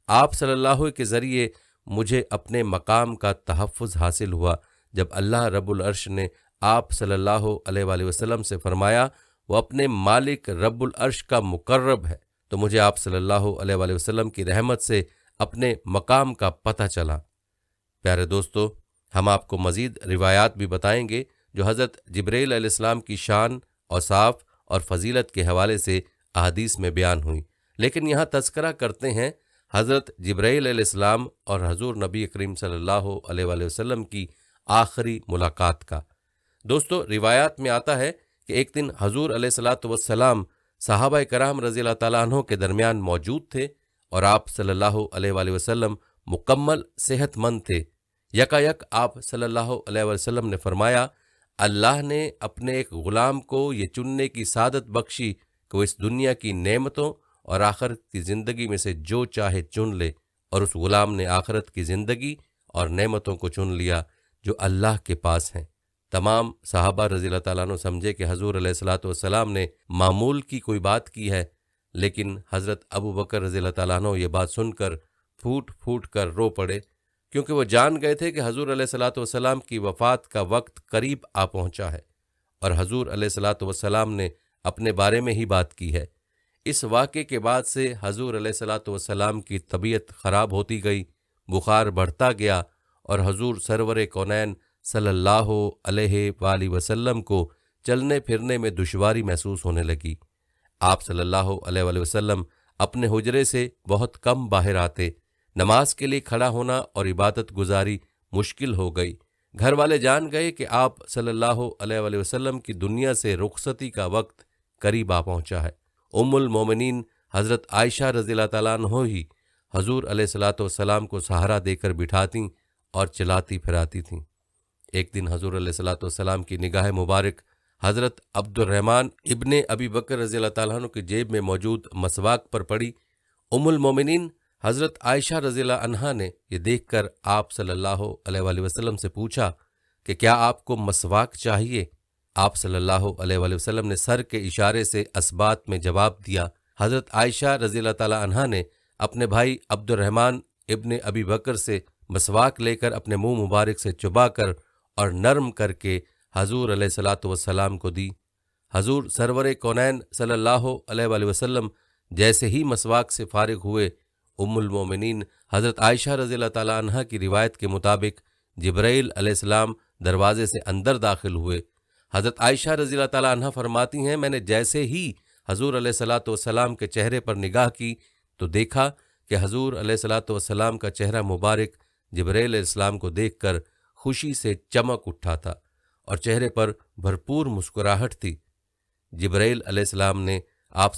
آپ صلی اللہ علیہ کے ذریعے مجھے اپنے مقام کا تحفظ حاصل ہوا جب اللہ رب العرش نے آپ صلی اللہ علیہ وآلہ وسلم سے فرمایا وہ اپنے مالک رب العرش کا مقرب ہے، تو مجھے آپ صلی اللہ علیہ وآلہ وسلم کی رحمت سے اپنے مقام کا پتہ چلا۔ پیارے دوستو، ہم آپ کو مزید روایات بھی بتائیں گے جو حضرت جبرائیل علیہ السلام کی شان، اوصاف اور فضیلت کے حوالے سے احادیث میں بیان ہوئی، لیکن یہاں تذکرہ کرتے ہیں حضرت جبرائیل علیہ السلام اور حضور نبی کریم صلی اللہ علیہ وآلہ وسلم کی آخری ملاقات کا۔ دوستو، روایات میں آتا ہے کہ ایک دن حضور علیہ الصلاۃ والسلام صحابہ کرام رضی اللہ تعالیٰ عنہ کے درمیان موجود تھے اور آپ صلی اللہ علیہ وآلہ وسلم مکمل صحت مند تھے۔ یکایک آپ صلی اللہ علیہ وسلم نے فرمایا، اللہ نے اپنے ایک غلام کو یہ چننے کی سعادت بخشی کہ وہ اس دنیا کی نعمتوں اور آخرت کی زندگی میں سے جو چاہے چن لے، اور اس غلام نے آخرت کی زندگی اور نعمتوں کو چن لیا جو اللہ کے پاس ہیں۔ تمام صحابہ رضی اللہ تعالیٰ عنہ سمجھے کہ حضور علیہ الصلاۃ والسلام نے معمول کی کوئی بات کی ہے، لیکن حضرت ابو بکر رضی اللہ تعالیٰ عنہ یہ بات سن کر پھوٹ پھوٹ کر رو پڑے، کیونکہ وہ جان گئے تھے کہ حضور علیہ الصلاۃ والسلام کی وفات کا وقت قریب آ پہنچا ہے، اور حضور علیہ الصلاۃ والسلام نے اپنے بارے میں ہی بات کی ہے۔ اس واقعے کے بعد سے حضور علیہ الصلاۃ والسلام کی طبیعت خراب ہوتی گئی، بخار بڑھتا گیا، اور حضور سرور کونین صلی اللہ علیہ وآلہ وسلم کو چلنے پھرنے میں دشواری محسوس ہونے لگی۔ آپ صلی اللہ علیہ وآلہ وسلم اپنے حجرے سے بہت کم باہر آتے، نماز کے لیے کھڑا ہونا اور عبادت گزاری مشکل ہو گئی۔ گھر والے جان گئے کہ آپ صلی اللہ علیہ وآلہ وسلم کی دنیا سے رخصتی کا وقت قریب آ پہنچا ہے۔ ام المومنین حضرت عائشہ رضی اللہ تعالیٰ عنہ ہی حضور علیہ الصلاۃ والسلام کو سہارا دے کر بٹھاتی اور چلاتی پھراتی تھیں۔ ایک دن حضور علیہ الصلاۃ والسلام کی نگاہ مبارک حضرت عبد الرحمن ابن ابی بکر رضی اللہ تعالیٰ عنہ کی جیب میں موجود مسواک پر پڑی۔ ام المومنین حضرت عائشہ رضی اللہ عنہا نے یہ دیکھ کر آپ صلی اللہ علیہ وآلہ وسلم سے پوچھا کہ کیا آپ کو مسواک چاہیے؟ آپ صلی اللہ علیہ وآلہ وسلم نے سر کے اشارے سے اسبات میں جواب دیا۔ حضرت عائشہ رضی اللہ تعالیٰ عنہا نے اپنے بھائی عبد الرحمن ابن ابی بکر سے مسواک لے کر اپنے منہ مبارک سے چبا کر اور نرم کر کے حضور علیہ الصلاۃ والسلام کو دی۔ حضور سرور کونین صلی اللہ علیہ وآلہ وسلم جیسے ہی مسواک سے فارغ ہوئے، ام المومنین حضرت عائشہ رضی اللہ تعالیٰ عنہا کی روایت کے مطابق جبرائیل علیہ السلام دروازے سے اندر داخل ہوئے۔ حضرت عائشہ رضی اللہ تعالیٰ عنہا فرماتی ہیں، میں نے جیسے ہی حضور علیہ الصلاۃ والسلام کے چہرے پر نگاہ کی تو دیکھا کہ حضور علیہ الصلاۃ والسلام کا چہرہ مبارک جبرائیل علیہ السلام کو دیکھ کر خوشی سے چمک اٹھا تھا اور چہرے پر بھرپور مسکراہٹ تھی۔ جبرائیل علیہ السلام نے آپ